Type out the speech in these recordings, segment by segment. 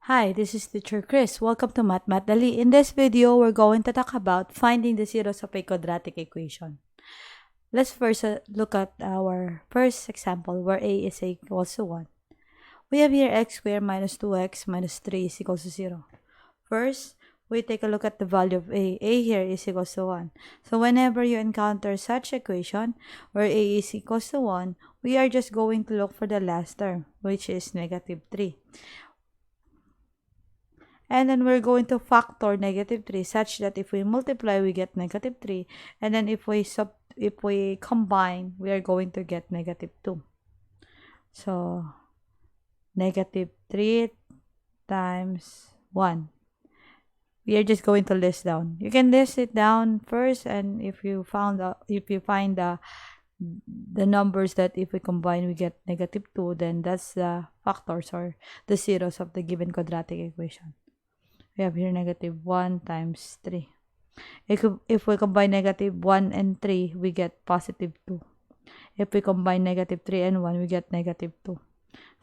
Hi, this is Teacher Chris. Welcome to Math Dali. In this video, we're going to talk about finding the zeros of a quadratic equation. Let's first look at our first example where a is equals to 1. We have here x squared minus 2x minus 3 is equals to 0. First, we take a look at the value of a. A here is equals to 1. So whenever you encounter such equation where a is equals to 1, we are just going to look for the last term, which is negative 3. And then we're going to factor negative 3 such that if we multiply, we get negative 3. And then if we combine, we are going to get negative 2. So, negative 3 times 1. We are just going to list down. You can list it down first, and if you find the numbers that if we combine, we get negative 2, then that's the factors or the zeros of the given quadratic equation. We have here negative 1 times 3. If we combine negative 1 and 3, we get positive 2. If we combine negative 3 and 1, we get negative 2.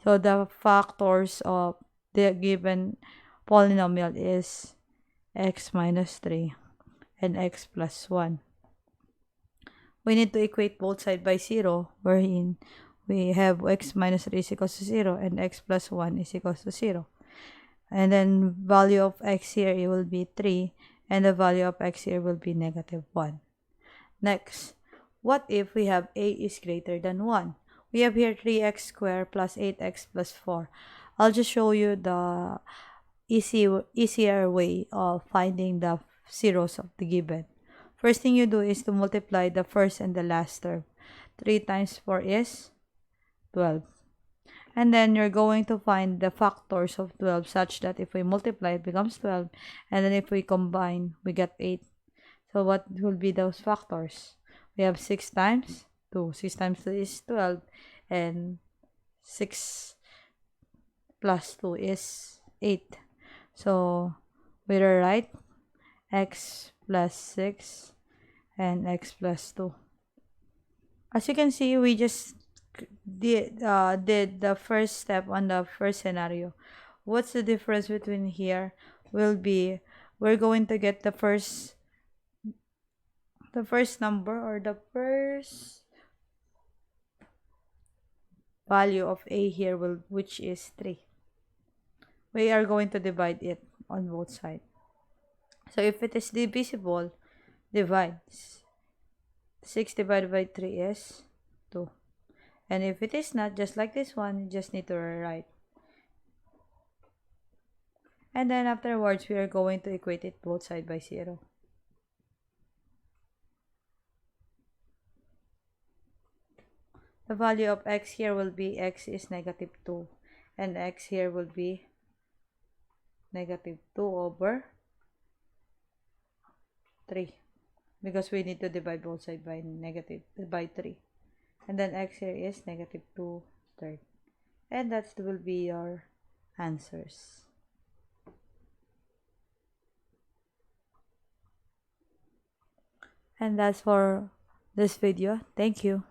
So the factors of the given polynomial is x minus 3 and x plus 1. We need to equate both sides by 0, wherein we have x minus 3 is equals to 0 and x plus 1 is equals to 0. And then value of x here, it will be 3. And the value of x here will be negative 1. Next, what if we have a is greater than 1? We have here 3x squared plus 8x plus 4. I'll just show you the easier way of finding the zeros of the given. First thing you do is to multiply the first and the last term. 3 times 4 is 12. And then you're going to find the factors of 12 such that if we multiply, it becomes 12. And then if we combine, we get 8. So what will be those factors? We have 6 times 2. 6 times 2 is 12. And 6 plus 2 is 8. So we are right. X plus 6 and x plus 2. As you can see, we just did the first step on the first scenario. What's the difference between here will be we're going to get the first number or the first value of a here which is 3. We are going to divide it on both sides. So if it is divisible, divide. 6 divided by 3 is 2. And if it is not, just like this one, you just need to rewrite. And then afterwards, we are going to equate it both sides by 0. The value of x here will be x is negative 2. And x here will be negative 2 over 3. Because we need to divide both sides by 3. And then x here is negative 2/3. And that will be your answers. And that's for this video. Thank you.